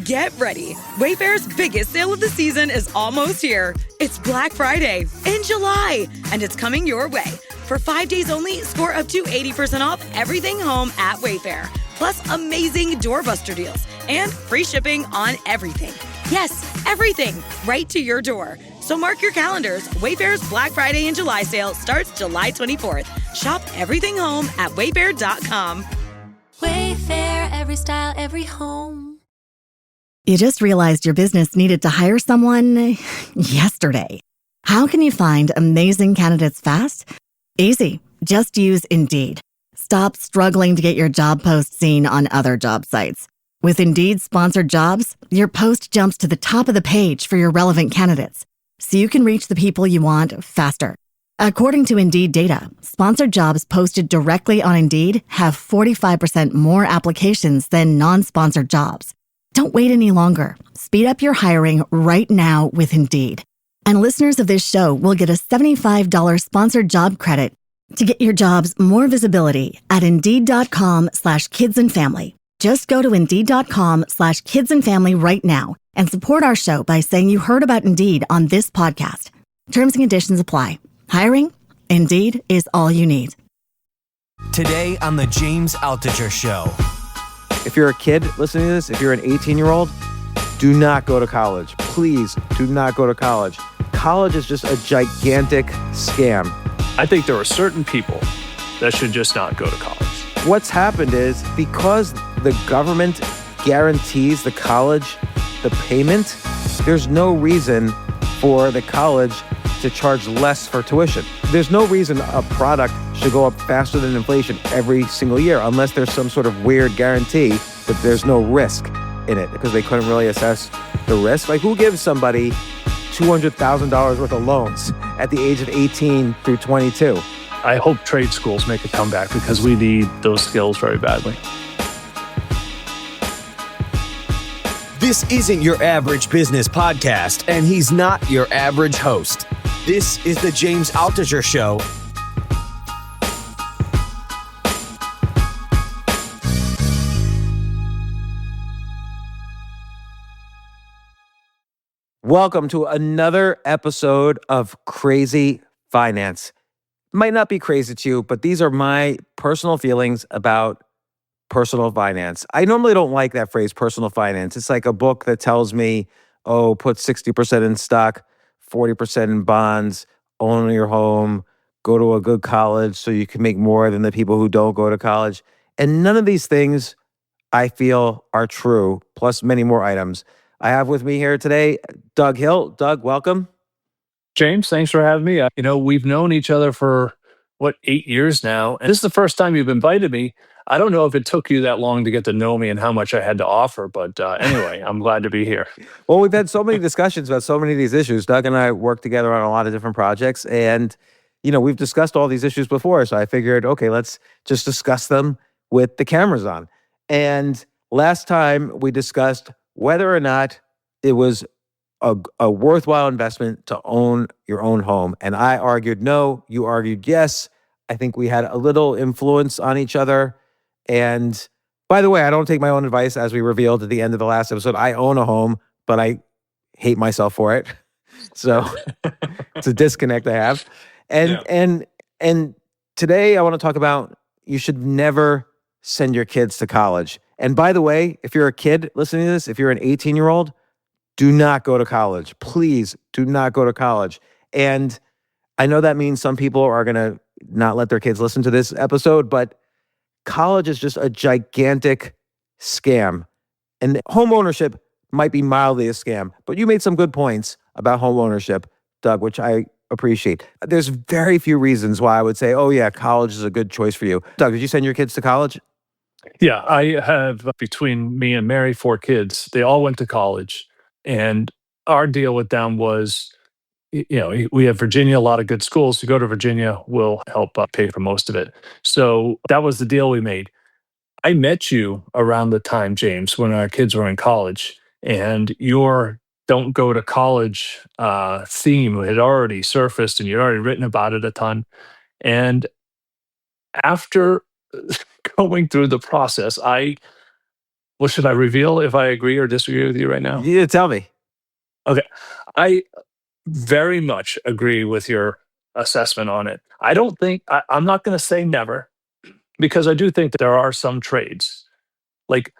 Get ready. Wayfair's biggest sale of the season is almost here. It's Black Friday in July, and it's coming your way. For 5 days only, score up to 80% off everything home at Wayfair. Plus amazing doorbuster deals and free shipping on everything. Yes, everything, right to your door. So mark your calendars. Wayfair's Black Friday and July sale starts July 24th. Shop everything home at wayfair.com. Wayfair, every style, every home. You just realized your business needed to hire someone yesterday. How can you find amazing candidates fast? Easy. Just use Indeed. Stop struggling to get your job post seen on other job sites. With Indeed sponsored jobs, your post jumps to the top of the page for your relevant candidates, so you can reach the people you want faster. According to Indeed data, sponsored jobs posted directly on Indeed have 45% more applications than non-sponsored jobs. Don't wait any longer. Speed up your hiring right now with Indeed. And listeners of this show will get a $75 sponsored job credit to get your jobs more visibility at Indeed.com/kidsandfamily. Just go to Indeed.com/kidsandfamily right now and support our show by saying you heard about Indeed on this podcast. Terms and conditions apply. Hiring? Indeed is all you need. Today on the James Altucher Show. If you're a kid listening to this, if you're an 18-year-old, do not go to college. Please do not go to college. College is just a gigantic scam. I think there are certain people that should just not go to college. What's happened is because the government guarantees the college the payment, there's no reason for the college to charge less for tuition. There's no reason a product should go up faster than inflation every single year unless there's some sort of weird guarantee that there's no risk in it because they couldn't really assess the risk. Like, who gives somebody $200,000 worth of loans at the age of 18 through 22? I hope trade schools make a comeback because we need those skills very badly. This isn't your average business podcast, and he's not your average host. This is the James Altucher Show. Welcome to another episode of Crazy Finance. Might not be crazy to you, but these are my personal feelings about personal finance. I normally don't like that phrase, personal finance. It's like a book that tells me, oh, put 60% in stock, 40% in bonds, own your home, go to a good college so you can make more than the people who don't go to college. And none of these things I feel are true, plus many more items. I have with me here today, Doug Hill. Doug, welcome. James, thanks for having me. We've known each other for, 8 years now. And this is the first time you've invited me. I don't know if it took you that long to get to know me and how much I had to offer, but anyway, I'm glad to be here. Well, we've had so many discussions about so many of these issues. Doug and I work together on a lot of different projects, and we've discussed all these issues before, so I figured, okay, let's just discuss them with the cameras on. And last time we discussed whether or not it was a worthwhile investment to own your own home. And I argued no, you argued yes. I think we had a little influence on each other. And by the way, I don't take my own advice, as we revealed at the end of the last episode. I own a home, but I hate myself for it. So it's a disconnect I have. And today I want to talk about you should never send your kids to college. And by the way, if you're a kid listening to this, if you're an 18-year-old, do not go to college. Please do not go to college. And I know that means some people are going to not let their kids listen to this episode, but college is just a gigantic scam. And home ownership might be mildly a scam, but you made some good points about home ownership, Doug, which I appreciate. There's very few reasons why I would say, oh yeah, college is a good choice for you. Doug, did you send your kids to college? Yeah, I have, between me and Mary, 4 kids. They all went to college. And our deal with them was, we have Virginia, a lot of good schools. To go to Virginia, we'll help pay for most of it. So that was the deal we made. I met you around the time, James, when our kids were in college, and your don't go to college theme had already surfaced, and you'd already written about it a ton. And after going through the process, I Well, should I reveal if I agree or disagree with you right now? Yeah, tell me. Okay. I very much agree with your assessment on it. I don't think, I'm not going to say never, because I do think that there are some trades. Like,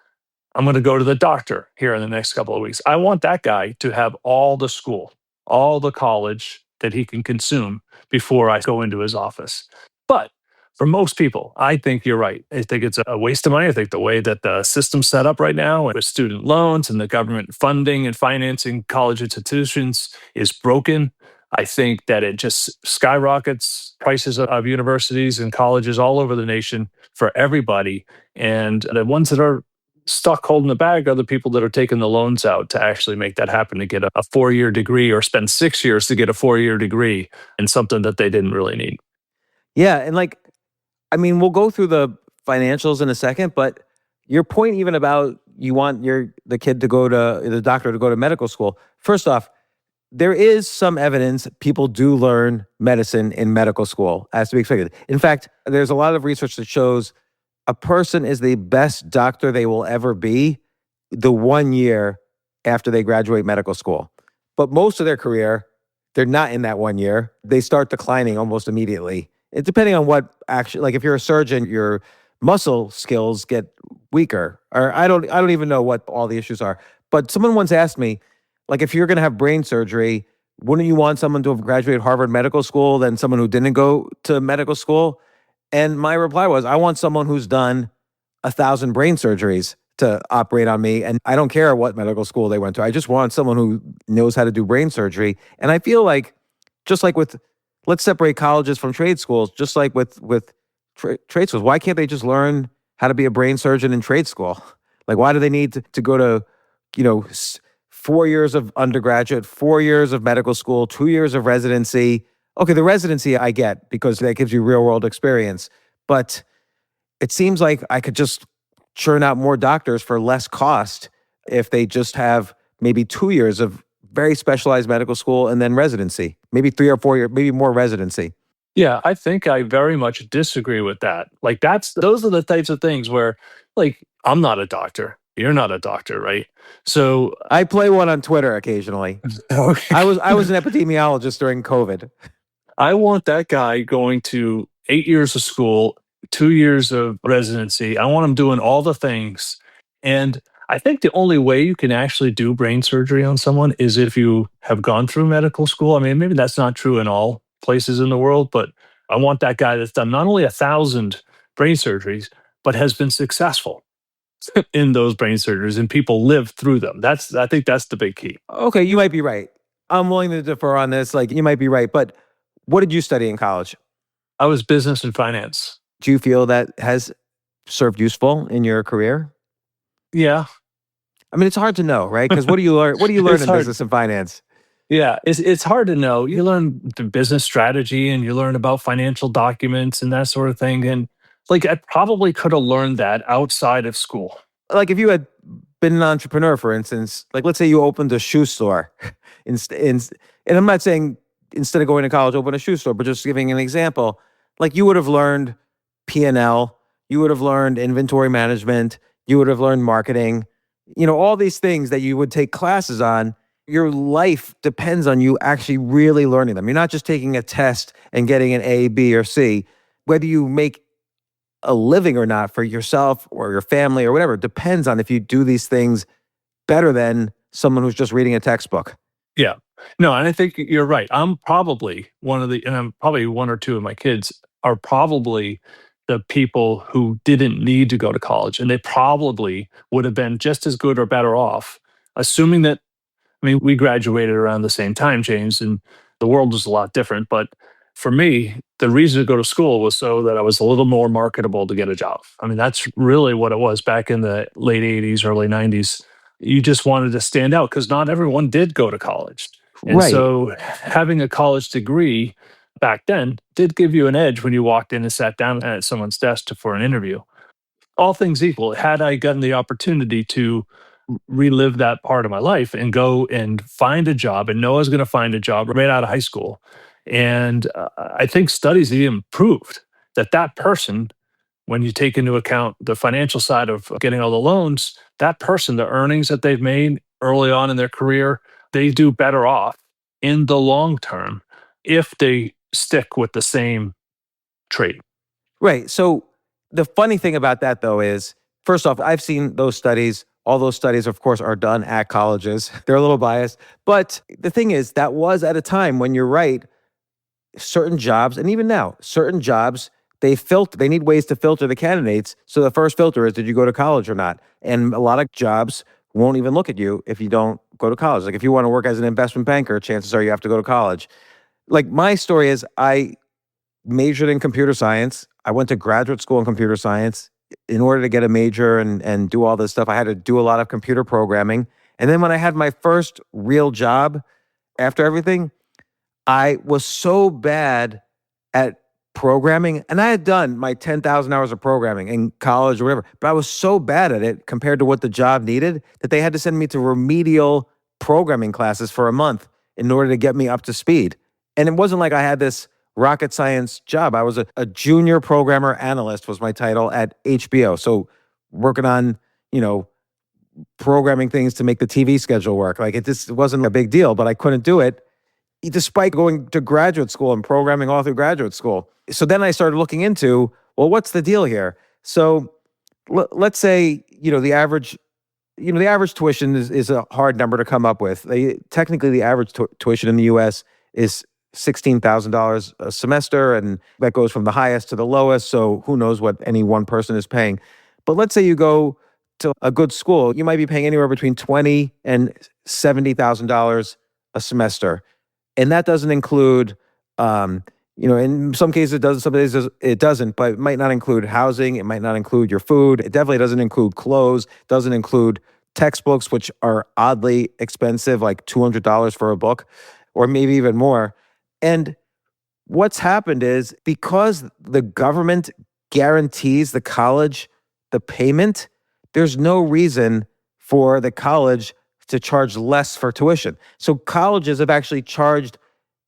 I'm going to go to the doctor here in the next couple of weeks. I want that guy to have all the school, all the college that he can consume before I go into his office. But for most people, I think you're right. I think it's a waste of money. I think the way that the system's set up right now with student loans and the government funding and financing college institutions is broken. I think that it just skyrockets prices of universities and colleges all over the nation for everybody. And the ones that are stuck holding the bag are the people that are taking the loans out to actually make that happen, to get a 4-year degree or spend 6 years to get a 4-year degree in something that they didn't really need. Yeah, and like, I mean, we'll go through the financials in a second, but your point even about you want the kid to go to the doctor to go to medical school. First off, there is some evidence people do learn medicine in medical school, as to be expected. In fact, there's a lot of research that shows a person is the best doctor they will ever be the 1 year after they graduate medical school. But most of their career, they're not in that 1 year. They start declining almost immediately. It depending on what actually, like if you're a surgeon, your muscle skills get weaker. Or I don't even know what all the issues are. But someone once asked me, like, if you're going to have brain surgery, wouldn't you want someone to have graduated Harvard Medical School than someone who didn't go to medical school? And my reply was, I want someone who's done 1,000 brain surgeries to operate on me. And I don't care what medical school they went to. I just want someone who knows how to do brain surgery. And I feel like, just like with, let's separate colleges from trade schools, just like with trade schools, why can't they just learn how to be a brain surgeon in trade school? Like, why do they need to go to, 4 years of undergraduate, 4 years of medical school, 2 years of residency? Okay, the residency I get because that gives you real world experience. But it seems like I could just churn out more doctors for less cost if they just have maybe 2 years of very specialized medical school and then residency, maybe 3 or 4 years, maybe more residency. Yeah, I think I very much disagree with that. Like, those are the types of things where, like, I'm not a doctor. You're not a doctor, right? So I play one on Twitter occasionally. okay. I was an epidemiologist during COVID. I want that guy going to 8 years of school, 2 years of residency. I want him doing all the things. And I think the only way you can actually do brain surgery on someone is if you have gone through medical school. I mean, maybe that's not true in all places in the world, but I want that guy that's done not only 1,000 brain surgeries, but has been successful in those brain surgeries and people live through them. I think that's the big key. Okay, you might be right. I'm willing to defer on this. Like, you might be right. But what did you study in college? I was business and finance. Do you feel that has served useful in your career? Yeah. I mean, it's hard to know, right? Because what do you learn? What do you learn It's in hard. business and finance? Yeah, it's hard to know. You learn the business strategy and you learn about financial documents and that sort of thing. And like, I probably could have learned that outside of school. Like, if you had been an entrepreneur, for instance, like let's say you opened a shoe store, and I'm not saying instead of going to college, open a shoe store, but just giving an example, like you would have learned P&L, you would have learned inventory management, you would have learned marketing, all these things that you would take classes on. Your life depends on you actually really learning them. You're not just taking a test and getting an A, B, or C. Whether you make a living or not for yourself or your family or whatever depends on if you do these things better than someone who's just reading a textbook. Yeah. No, and I think you're right. I'm probably and I'm probably one or two of my kids are probably the people who didn't need to go to college. And they probably would have been just as good or better off, assuming that, I mean, we graduated around the same time, James, and the world was a lot different. But for me, the reason to go to school was so that I was a little more marketable to get a job. I mean, that's really what it was back in the late 80s, early 90s. You just wanted to stand out because not everyone did go to college. And Right. so having a college degree back then did give you an edge when you walked in and sat down at someone's desk for an interview. All things equal, had I gotten the opportunity to relive that part of my life and go and find a job and know I was going to find a job right out of high school. And I think studies have even proved that that person when you take into account the financial side of getting all the loans, that person, the earnings that they've made early on in their career, they do better off in the long term if they stick with the same trade. Right. So the funny thing about that, though, is first off, I've seen those studies. All those studies, of course, are done at colleges. They're a little biased. But the thing is, that was at a time when you're right, certain jobs, and even now, certain jobs, they need ways to filter the candidates. So the first filter is, did you go to college or not? And a lot of jobs won't even look at you if you don't go to college. Like if you want to work as an investment banker, chances are you have to go to college. Like my story is, I majored in computer science. I went to graduate school in computer science. In order to get a major and do all this stuff, I had to do a lot of computer programming. And then when I had my first real job after everything, I was so bad at programming, and I had done my 10,000 hours of programming in college or whatever, but I was so bad at it compared to what the job needed that they had to send me to remedial programming classes for a month in order to get me up to speed. And it wasn't like I had this rocket science job. I was a junior programmer analyst was my title at HBO. So working on, programming things to make the TV schedule work. Like it wasn't a big deal, but I couldn't do it despite going to graduate school and programming all through graduate school. So then I started looking into, well, what's the deal here? So let's say, the average tuition is a hard number to come up with. Technically, the average tuition in the U.S. is $16,000 a semester, and that goes from the highest to the lowest. So who knows what any one person is paying. But let's say you go to a good school, you might be paying anywhere between $20,000 and $70,000 a semester. And that doesn't include, in some cases it does, some cases it doesn't, but it might not include housing. It might not include your food. It definitely doesn't include clothes, doesn't include textbooks, which are oddly expensive, like $200 for a book, or maybe even more. And what's happened is because the government guarantees the college the payment, there's no reason for the college to charge less for tuition. So colleges have actually charged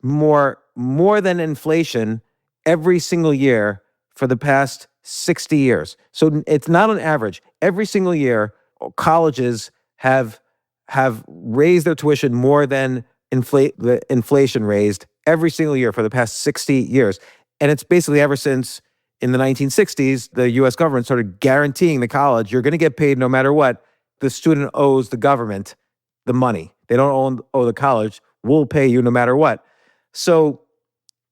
more than inflation every single year for the past 60 years. So it's not an average. Every single year, colleges have raised their tuition more than the inflation raised every single year for the past 60 years. And it's basically ever since in the 1960s, the US government started guaranteeing the college, you're going to get paid no matter what. The student owes the government the money. They don't owe the college. We'll pay you no matter what. So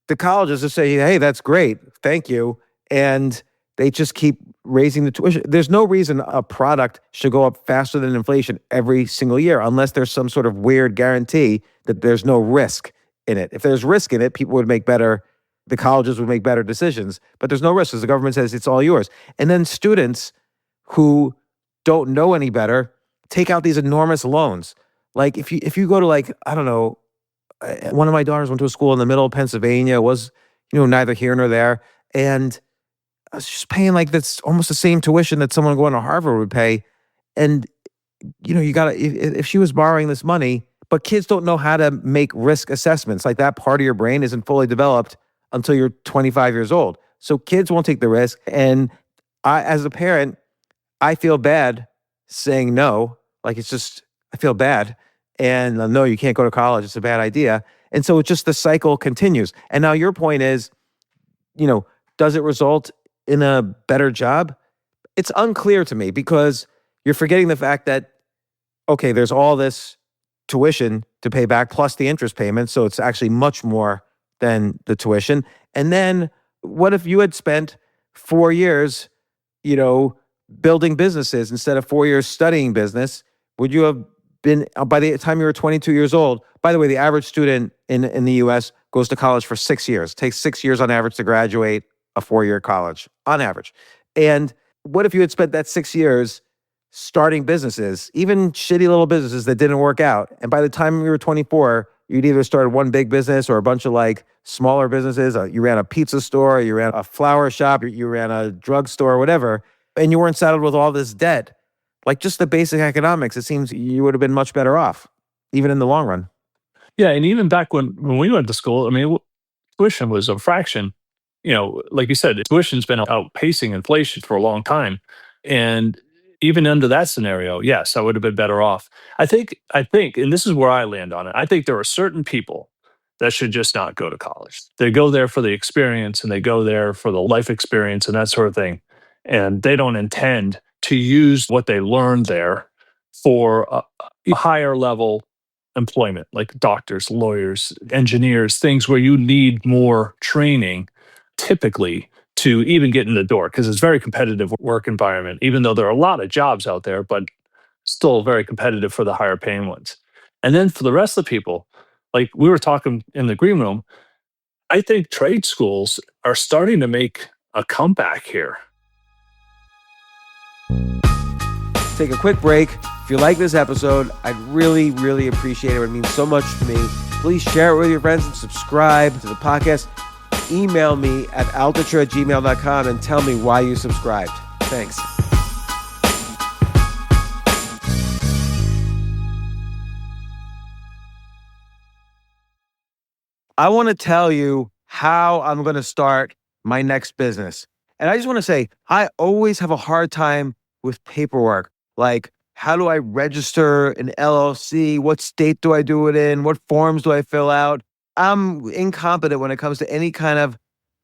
the colleges just say, hey, that's great. Thank you. And they just keep raising the tuition. There's no reason a product should go up faster than inflation every single year unless there's some sort of weird guarantee that there's no risk in it. If there's risk in it, the colleges would make better decisions. But there's no risk because the government says it's all yours. And then students who don't know any better take out these enormous loans. Like if you go to one of my daughters went to a school in the middle of Pennsylvania, was, neither here nor there. And I was just paying like that's almost the same tuition that someone going to Harvard would pay. And, if she was borrowing this money, but kids don't know how to make risk assessments. Like that part of your brain isn't fully developed until you're 25 years old. So kids won't take the risk. And I, as a parent, I feel bad saying no. Like I feel bad. And no, you can't go to college. It's a bad idea. And so it's just the cycle continues. And now your point is, does it result in a better job? It's unclear to me because you're forgetting the fact that, okay, there's all this tuition to pay back plus the interest payments. So it's actually much more than the tuition. And then what if you had spent 4 years, building businesses instead of 4 years studying business? Would you have been, by the time you were 22 years old, by the way, the average student in the US goes to college for 6 years. It takes 6 years on average to graduate a 4-year college, on average. And what if you had spent that 6 years starting businesses, even shitty little businesses that didn't work out? And by the time you were 24, you'd either started one big business or a bunch of like smaller businesses. You ran a pizza store, you ran a flower shop, you ran a drugstore, whatever, and you weren't saddled with all this debt. Like just the basic economics, it seems you would have been much better off, even in the long run. Yeah, and even back when we went to school, tuition was a fraction like you said, tuition's been outpacing inflation for a long time. And even under that scenario, yes, I would have been better off. I think, and this is where I land on it. I think there are certain people that should just not go to college. They go there for the experience and they go there for the life experience and that sort of thing. And they don't intend to use what they learned there for a higher level employment, like doctors, lawyers, engineers, things where you need more training typically to even get in the door, because it's a very competitive work environment, even though there are a lot of jobs out there, but still very competitive for the higher paying ones. And then for the rest of the people, like we were talking in the green room, I think trade schools are starting to make a comeback here. Take a quick break. If you like this episode, I'd really, really appreciate it. It would mean so much to me. Please share it with your friends and subscribe to the podcast. Email me at altucher@gmail.com and tell me why you subscribed. Thanks. I want to tell you how I'm going to start my next business. And I just want to say, I always have a hard time with paperwork. Like, how do I register an LLC? What state do I do it in? What forms do I fill out? I'm incompetent when it comes to any kind of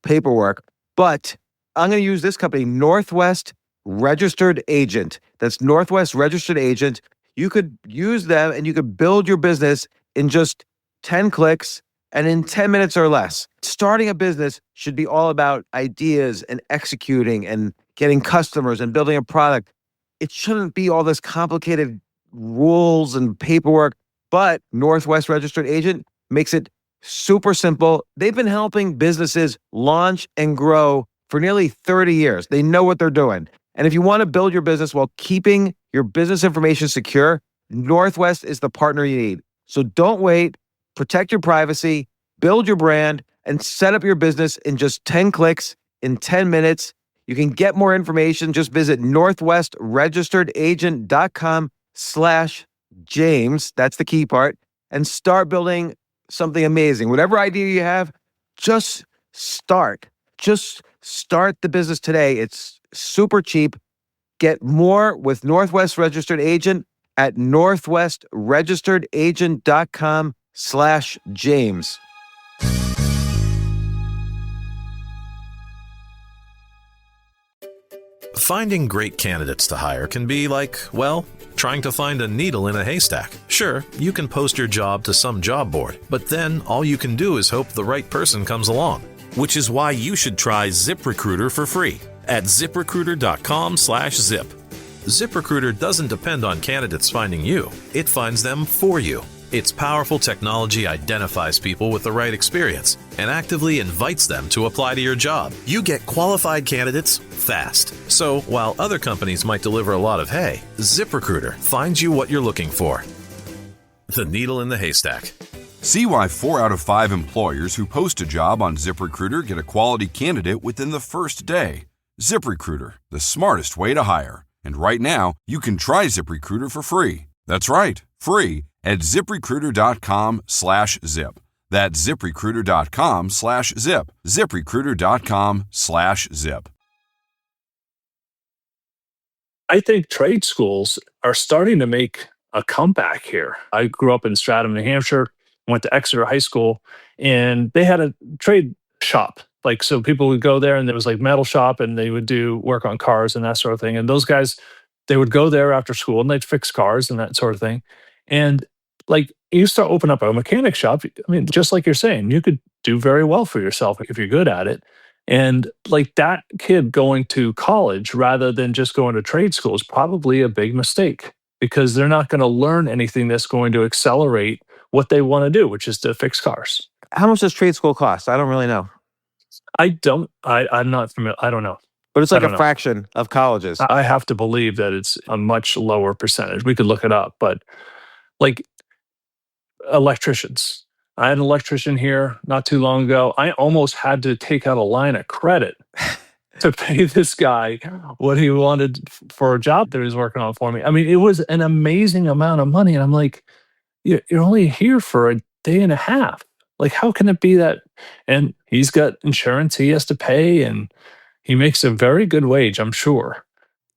paperwork, but I'm going to use this company, Northwest Registered Agent. That's Northwest Registered Agent. You could use them and you could build your business in just 10 clicks and in 10 minutes or less. Starting a business should be all about ideas and executing and getting customers and building a product. It shouldn't be all this complicated rules and paperwork, but Northwest Registered Agent makes it super simple. They've been helping businesses launch and grow for nearly 30 years. They know what they're doing. And if you want to build your business while keeping your business information secure, Northwest is the partner you need. So don't wait. Protect your privacy, build your brand, and set up your business in just 10 clicks in 10 minutes. You can get more information. Just visit northwestregisteredagent.com/James. That's the key part. And start building something amazing. Whatever idea you have, just start. Just start the business today. It's super cheap. Get more with Northwest Registered Agent at northwestregisteredagent.com/James. Finding great candidates to hire can be like, well, trying to find a needle in a haystack. Sure, you can post your job to some job board, but then all you can do is hope the right person comes along. Which is why you should try ZipRecruiter for free at ziprecruiter.com/zip. ZipRecruiter doesn't depend on candidates finding you. It finds them for you. Its powerful technology identifies people with the right experience and actively invites them to apply to your job. You get qualified candidates fast. So while other companies might deliver a lot of hay, ZipRecruiter finds you what you're looking for. The needle in the haystack. See why 4 out of 5 employers who post a job on ZipRecruiter get a quality candidate within the first day. ZipRecruiter, the smartest way to hire. And right now, you can try ZipRecruiter for free. That's right, free at ziprecruiter.com/zip. That's ziprecruiter.com/zip. ziprecruiter.com/zip. I think trade schools are starting to make a comeback here. I grew up in Stratham, New Hampshire, went to Exeter High School, and they had a trade shop. Like, so people would go there and there was like metal shop and they would do work on cars and that sort of thing. And those guys, they would go there after school and they'd fix cars and that sort of thing. And like, you start open up a mechanic shop. I mean, just like you're saying, you could do very well for yourself if you're good at it. And like that kid going to college rather than just going to trade school is probably a big mistake, because they're not going to learn anything that's going to accelerate what they want to do, which is to fix cars. How much does trade school cost? I don't really know. I'm not familiar. I don't know. But it's like a fraction of colleges. I have to believe that it's a much lower percentage. We could look it up, but like electricians. I had an electrician here not too long ago. I almost had to take out a line of credit to pay this guy what he wanted for a job that he was working on for me. I mean, it was an amazing amount of money. And I'm like, you're only here for a day and a half. Like, how can it be that? And he's got insurance he has to pay, and he makes a very good wage, I'm sure.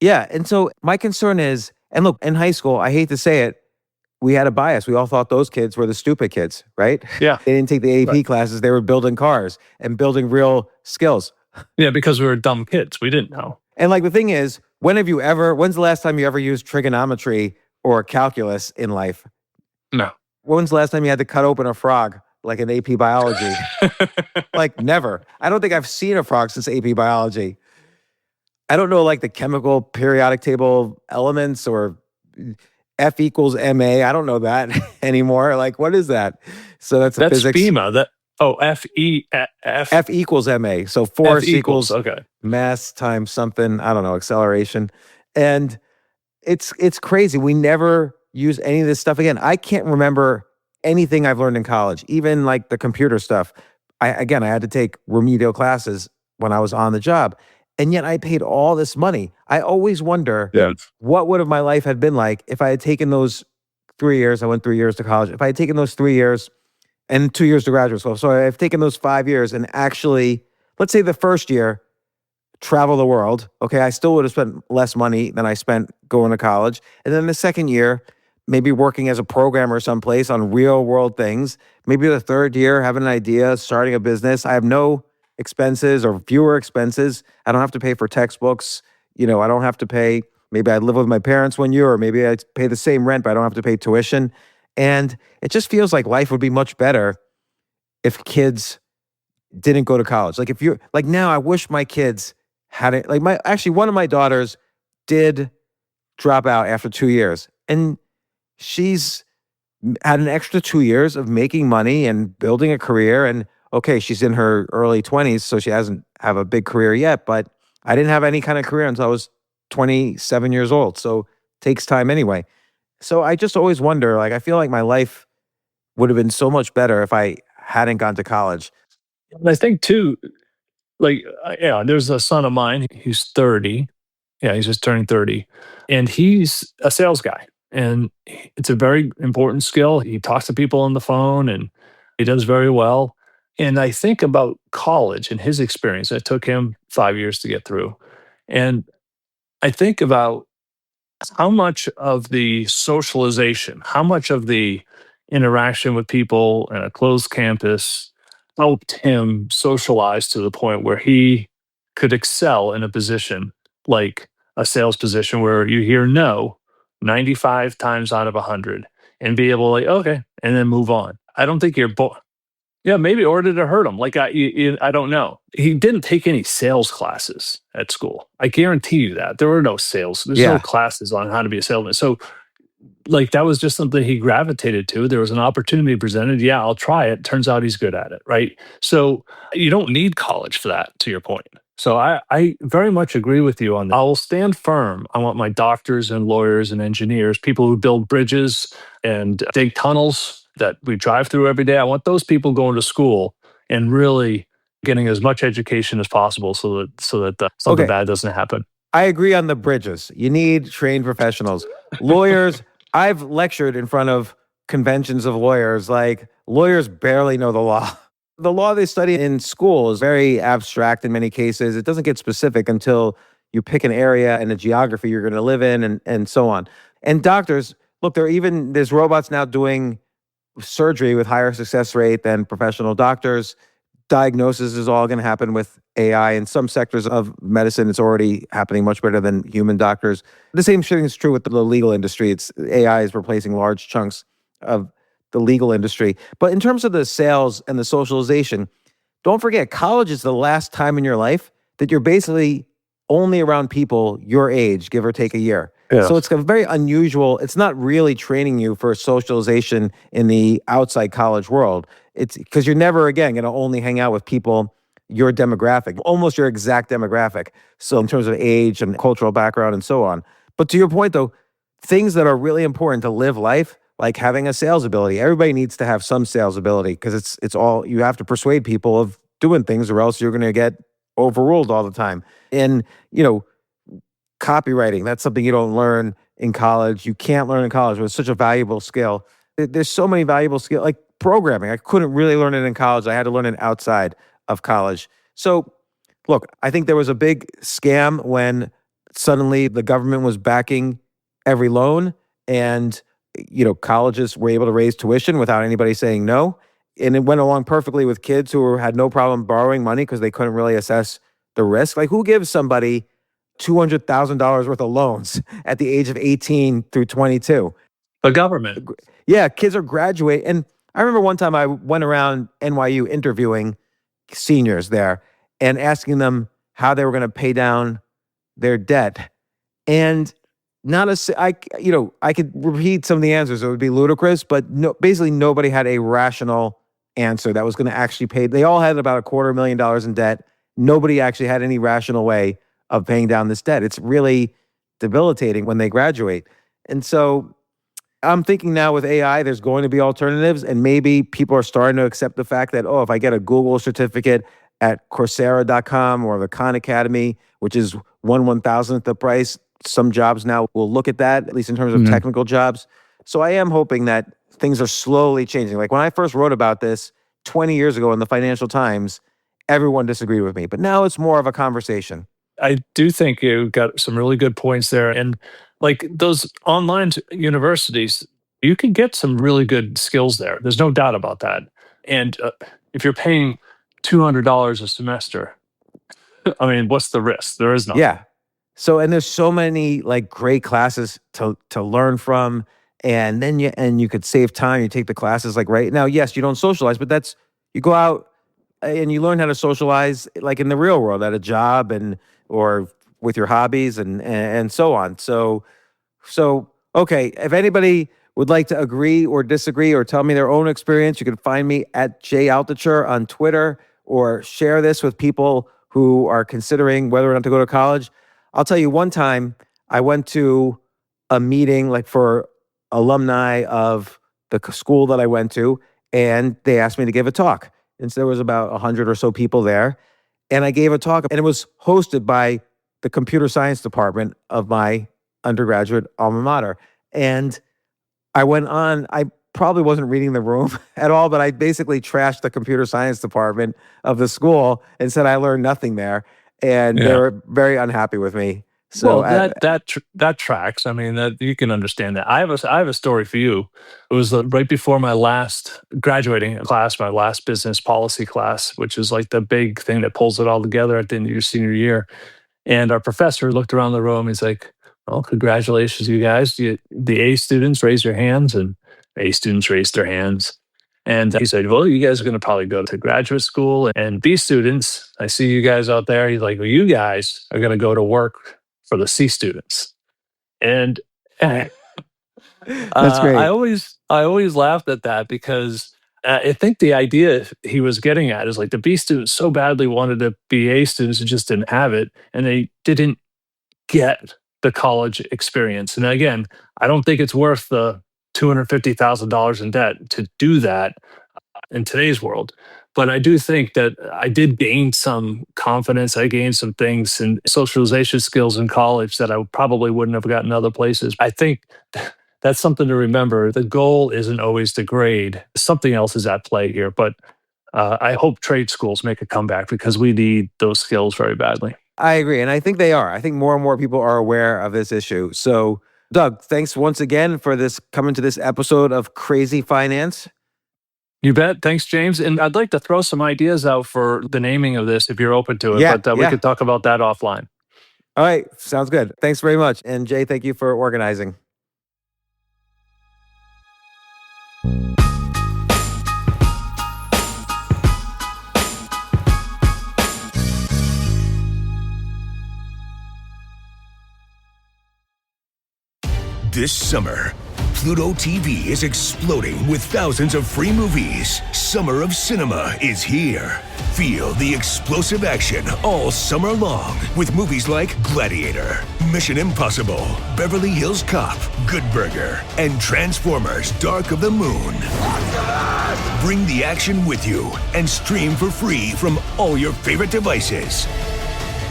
Yeah. And so my concern is, and look, in high school, I hate to say it, we had a bias. We all thought those kids were the stupid kids, right? Yeah. They didn't take the AP Right. classes. They were building cars and building real skills. Yeah, because we were dumb kids. We didn't know. And like the thing is, when's the last time you ever used trigonometry or calculus in life? No. When's the last time you had to cut open a frog like in AP biology? Like never. I don't think I've seen a frog since AP biology. I don't know like the chemical periodic table elements or F equals MA. I don't know that anymore. Like, what is that? So that's physics. FEMA. F equals MA. So force equals okay. mass times something. I don't know, acceleration. And it's crazy. We never use any of this stuff again. I can't remember anything I've learned in college, even like the computer stuff. I had to take remedial classes when I was on the job. And yet I paid all this money. I always wonder what would have my life had been like if I had taken those 3 years. I went 3 years to college. If I had taken those 3 years and 2 years to graduate school. So I've taken those 5 years and actually, let's say the first year, travel the world. Okay, I still would have spent less money than I spent going to college. And then the second year, maybe working as a programmer someplace on real world things. Maybe the third year, having an idea, starting a business. I have no expenses or fewer expenses. I don't have to pay for textbooks. I don't have to pay, maybe I live with my parents 1 year, or maybe I pay the same rent, but I don't have to pay tuition. And it just feels like life would be much better if kids didn't go to college. Like if you're like now, I wish my kids had it. Like one of my daughters did drop out after 2 years, and she's had an extra 2 years of making money and building a career. And okay, she's in her early 20s, so she hasn't have a big career yet, but I didn't have any kind of career until I was 27 years old. So it takes time anyway. So I just always wonder, like, I feel like my life would have been so much better if I hadn't gone to college. And I think too, like, there's a son of mine. He's 30. Yeah, he's just turning 30. And he's a sales guy. And it's a very important skill. He talks to people on the phone and he does very well. And I think about college and his experience. It took him 5 years to get through. And I think about how much of the socialization, how much of the interaction with people in a closed campus helped him socialize to the point where he could excel in a position like a sales position where you hear no 95 times out of 100 and be able to like, okay, and then move on. I don't think yeah, maybe, or did it hurt him? Like, I don't know. He didn't take any sales classes at school. I guarantee you that. There were no sales. There's no classes on how to be a salesman. So, like, that was just something he gravitated to. There was an opportunity presented. Yeah, I'll try it. Turns out he's good at it, right? So you don't need college for that, to your point. So I very much agree with you on that. I will stand firm. I want my doctors and lawyers and engineers, people who build bridges and dig tunnels that we drive through every day. I want those people going to school and really getting as much education as possible so that something bad doesn't happen. I agree on the bridges. You need trained professionals. Lawyers, I've lectured in front of conventions of lawyers. Like, lawyers barely know the law. The law they study in school is very abstract in many cases. It doesn't get specific until you pick an area and a geography you're going to live in and so on. And doctors, look, there's robots now doing surgery with higher success rate than professional doctors. Diagnosis is all going to happen with AI. In some sectors of medicine, it's already happening much better than human doctors. The same thing is true with the legal industry. AI is replacing large chunks of the legal industry. But in terms of the sales and the socialization, don't forget, college is the last time in your life that you're basically only around people your age, give or take a year. Yeah. So it's very unusual. It's not really training you for socialization in the outside college world. It's because you're never, again, going to only hang out with people your demographic, almost your exact demographic. So in terms of age and cultural background and so on. But to your point, though, things that are really important to live life, like having a sales ability. Everybody needs to have some sales ability because it's all, you have to persuade people of doing things or else you're going to get overruled all the time. And, copywriting, that's something you don't learn in college. You can't learn in college, but it's such a valuable skill. There's so many valuable skills. Like programming. I couldn't really learn it in college. I had to learn it outside of college. So, look, I think there was a big scam when suddenly the government was backing every loan and, colleges were able to raise tuition without anybody saying no. And it went along perfectly with kids who had no problem borrowing money because they couldn't really assess the risk. Like, who gives somebody $200,000 worth of loans at the age of 18 through 22? The government. Yeah, kids are graduating. And I remember one time I went around NYU interviewing seniors there and asking them how they were going to pay down their debt. And I could repeat some of the answers. It would be ludicrous, but basically nobody had a rational answer that was going to actually pay. They all had about $250,000 in debt. Nobody actually had any rational way of paying down this debt. It's really debilitating when they graduate. And so I'm thinking now with AI, there's going to be alternatives, and maybe people are starting to accept the fact that, if I get a Google certificate at Coursera.com or the Khan Academy, which is 1/1000th the price, some jobs now will look at that, at least in terms of technical jobs. So I am hoping that things are slowly changing. Like when I first wrote about this 20 years ago in the Financial Times, everyone disagreed with me, but now it's more of a conversation. I do think you got some really good points there. And like those online universities, you can get some really good skills there. There's no doubt about that. And if you're paying $200 a semester, I mean, what's the risk? There is nothing. Yeah. So, and there's so many like great classes to learn from. And then you could save time. You take the classes like right now. Yes, you don't socialize, but you go out and you learn how to socialize like in the real world at a job or with your hobbies and so on. So okay, if anybody would like to agree or disagree or tell me their own experience, you can find me at Altucher on Twitter or share this with people who are considering whether or not to go to college. I'll tell you, one time I went to a meeting like for alumni of the school that I went to, and they asked me to give a talk. And so there was about 100 or so people there. And I gave a talk, and it was hosted by the computer science department of my undergraduate alma mater. And I went on, I probably wasn't reading the room at all, but I basically trashed the computer science department of the school and said I learned nothing there. And they were very unhappy with me. So that tracks. I mean, that you can understand that. I have a story for you. It was right before my last graduating class, my last business policy class, which is like the big thing that pulls it all together at the end of your senior year. And our professor looked around the room. He's like, "Well, congratulations, you guys. The A students, raise your hands." And A students raised their hands. And he said, "Well, you guys are going to probably go to graduate school. And B students, I see you guys out there." He's like, "Well, you guys are going to go to work for the C students." And that's great. I always laughed at that because I think the idea he was getting at is like the B students so badly wanted to be A students and just didn't have it, and they didn't get the college experience. And again, I don't think it's worth the $250,000 in debt to do that in today's world. But I do think that I did gain some confidence. I gained some things and socialization skills in college that I probably wouldn't have gotten other places. I think that's something to remember. The goal isn't always the grade. Something else is at play here. But I hope trade schools make a comeback because we need those skills very badly. I agree. And I think they are. I think more and more people are aware of this issue. So, Doug, thanks once again for coming to this episode of Crazy Finance. You bet. Thanks, James. And I'd like to throw some ideas out for the naming of this if you're open to it. But we could talk about that offline. All right. Sounds good. Thanks very much. And Jay, thank you for organizing. This summer, Pluto TV is exploding with thousands of free movies. Summer of Cinema is here. Feel the explosive action all summer long with movies like Gladiator, Mission Impossible, Beverly Hills Cop, Good Burger, and Transformers: Dark of the Moon. Bring the action with you and stream for free from all your favorite devices.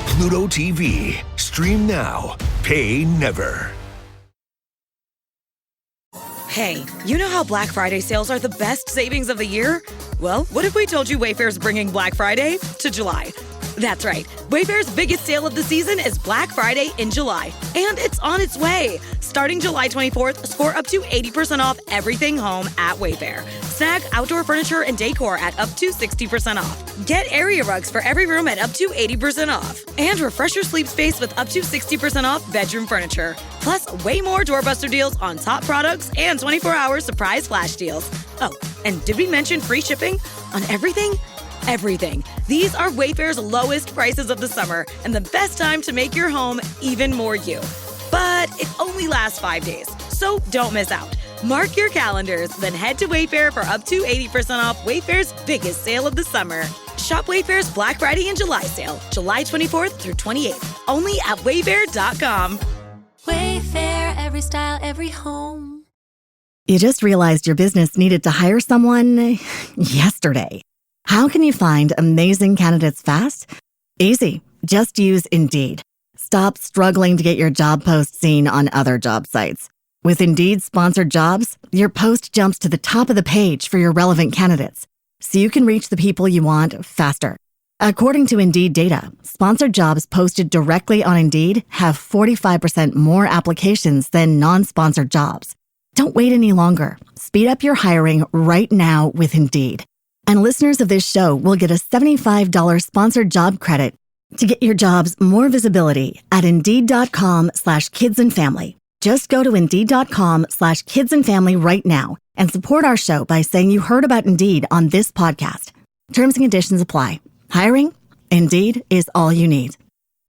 Pluto TV. Stream now. Pay never. Hey, you know how Black Friday sales are the best savings of the year? Well, what if we told you Wayfair's bringing Black Friday to July? That's right. Wayfair's biggest sale of the season is Black Friday in July, and it's on its way. Starting July 24th, score up to 80% off everything home at Wayfair. Snag outdoor furniture and decor at up to 60% off. Get area rugs for every room at up to 80% off. And refresh your sleep space with up to 60% off bedroom furniture. Plus, way more doorbuster deals on top products and 24-hour surprise flash deals. Oh, and did we mention free shipping on everything? Everything. These are Wayfair's lowest prices of the summer and the best time to make your home even more you. But it only lasts 5 days, so don't miss out. Mark your calendars, then head to Wayfair for up to 80% off Wayfair's biggest sale of the summer. Shop Wayfair's Black Friday and July sale, July 24th through 28th, only at wayfair.com. Wayfair, every style, every home. You just realized your business needed to hire someone yesterday. How can you find amazing candidates fast? Easy. Just use Indeed. Stop struggling to get your job post seen on other job sites. With Indeed sponsored jobs, your post jumps to the top of the page for your relevant candidates, so you can reach the people you want faster. According to Indeed data, sponsored jobs posted directly on Indeed have 45% more applications than non-sponsored jobs. Don't wait any longer. Speed up your hiring right now with Indeed. And listeners of this show will get a $75 sponsored job credit to get your jobs more visibility at Indeed.com/kidsandfamily. Just go to Indeed.com/kidsandfamily right now and support our show by saying you heard about Indeed on this podcast. Terms and conditions apply. Hiring? Indeed is all you need.